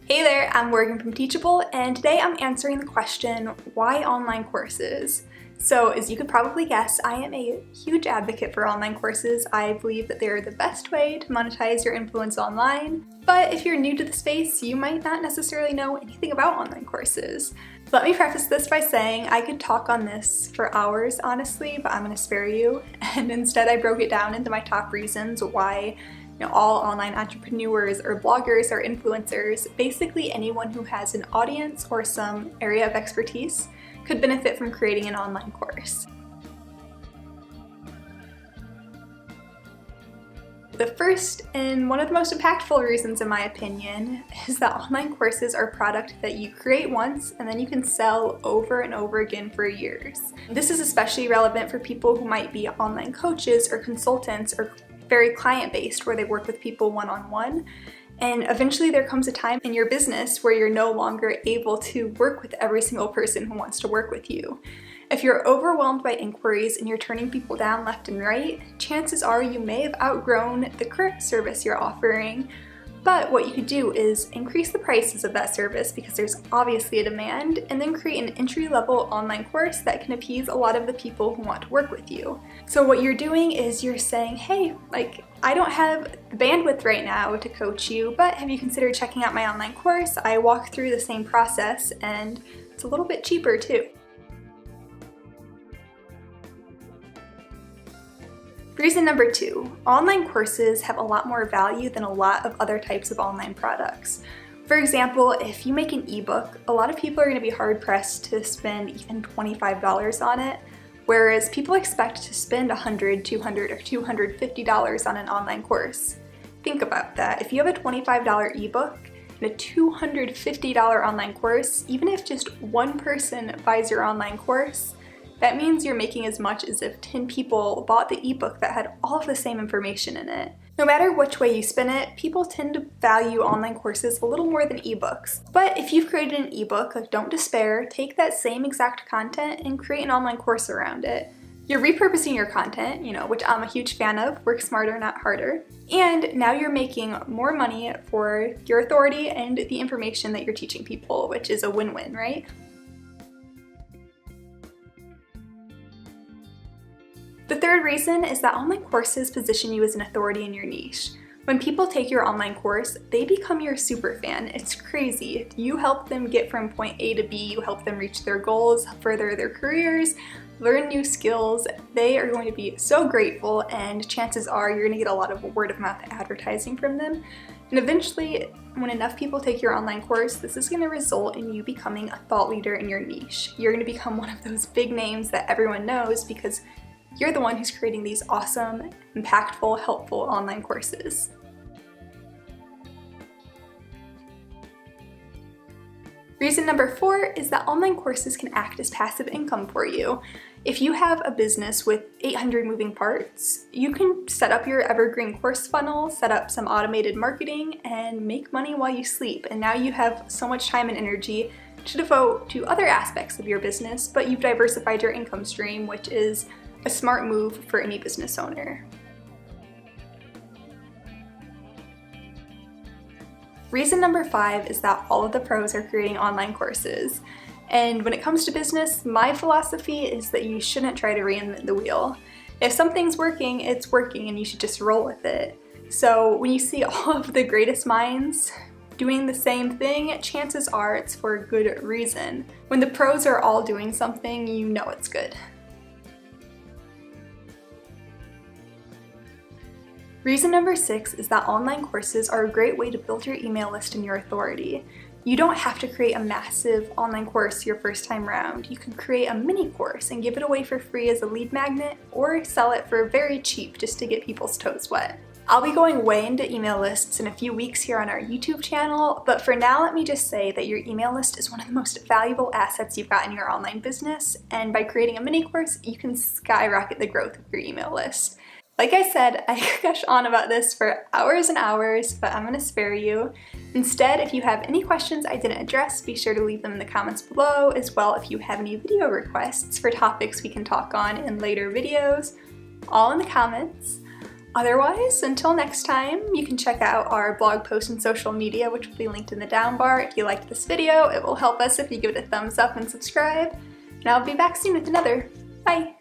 Hey there, I'm Morgan from Teachable, and today I'm answering the question, why online courses? So as you could probably guess, I am a huge advocate for online courses. I believe that they're the best way to monetize your influence online. But if you're new to the space, you might not necessarily know anything about online courses. Let me preface this by saying I could talk on this for hours, honestly, but I'm going to spare you. And instead I broke it down into my top reasons why all online entrepreneurs or bloggers or influencers, basically anyone who has an audience or some area of expertise, could benefit from creating an online course. The first and one of the most impactful reasons, in my opinion, is that online courses are a product that you create once and then you can sell over and over again for years. This is especially relevant for people who might be online coaches or consultants or very client-based, where they work with people one-on-one. And eventually there comes a time in your business where you're no longer able to work with every single person who wants to work with you. If you're overwhelmed by inquiries and you're turning people down left and right, chances are you may have outgrown the current service you're offering. But what you could do is increase the prices of that service because there's obviously a demand, and then create an entry-level online course that can appease a lot of the people who want to work with you. So what you're doing is you're saying, hey, I don't have the bandwidth right now to coach you, but have you considered checking out my online course? I walk through the same process and it's a little bit cheaper too. Reason number 2, online courses have a lot more value than a lot of other types of online products. For example, if you make an ebook, a lot of people are going to be hard-pressed to spend even $25 on it, whereas people expect to spend $100, $200, or $250 on an online course. Think about that. If you have a $25 ebook and a $250 online course, even if just one person buys your online course, that means you're making as much as if 10 people bought the ebook that had all of the same information in it. No matter which way you spin it, people tend to value online courses a little more than ebooks. But if you've created an ebook, don't despair, take that same exact content and create an online course around it. You're repurposing your content, which I'm a huge fan of, work smarter, not harder. And now you're making more money for your authority and the information that you're teaching people, which is a win-win, right? The third reason is that online courses position you as an authority in your niche. When people take your online course, they become your super fan. It's crazy. You help them get from point A to B, you help them reach their goals, further their careers, learn new skills. They are going to be so grateful, and chances are you're going to get a lot of word of mouth advertising from them. And eventually, when enough people take your online course, this is going to result in you becoming a thought leader in your niche. You're going to become one of those big names that everyone knows because you're the one who's creating these awesome, impactful, helpful online courses. Reason number 4 is that online courses can act as passive income for you. If you have a business with 800 moving parts, you can set up your evergreen course funnel, set up some automated marketing, and make money while you sleep. And now you have so much time and energy to devote to other aspects of your business, but you've diversified your income stream, which is a smart move for any business owner. Reason number 5 is that all of the pros are creating online courses. And when it comes to business, my philosophy is that you shouldn't try to reinvent the wheel. If something's working, it's working and you should just roll with it. So when you see all of the greatest minds doing the same thing, chances are it's for a good reason. When the pros are all doing something, you know it's good. Reason number 6 is that online courses are a great way to build your email list and your authority. You don't have to create a massive online course your first time round. You can create a mini course and give it away for free as a lead magnet, or sell it for very cheap just to get people's toes wet. I'll be going way into email lists in a few weeks here on our YouTube channel, but for now let me just say that your email list is one of the most valuable assets you've got in your online business, and by creating a mini course, you can skyrocket the growth of your email list. Like I said, I could gush on about this for hours and hours, but I'm going to spare you. Instead, if you have any questions I didn't address, be sure to leave them in the comments below, as well if you have any video requests for topics we can talk on in later videos, all in the comments. Otherwise, until next time, you can check out our blog post and social media, which will be linked in the down bar. If you liked this video, it will help us if you give it a thumbs up and subscribe. And I'll be back soon with another. Bye!